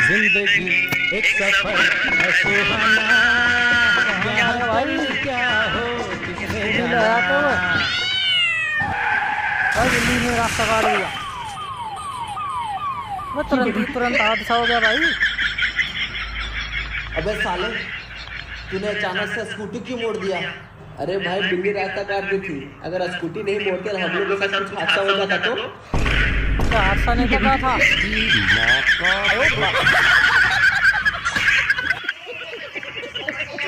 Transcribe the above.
जिंदगी एक सफर है सुहाना, भाई क्या हो किसे जाना। भाई दिल्ली में रास्ता काट दिया, वो तुरंत हादसा हो गया भाई। अबे साले, तूने अचानक से स्कूटी क्यों मोड़ दिया? अरे भाई बिल्ली रास्ता काट दी थी, अगर स्कूटी नहीं मोड़ते और हम लोग के साथ कुछ हादसा हो जाता तो? हादसा नहीं तो क्या था।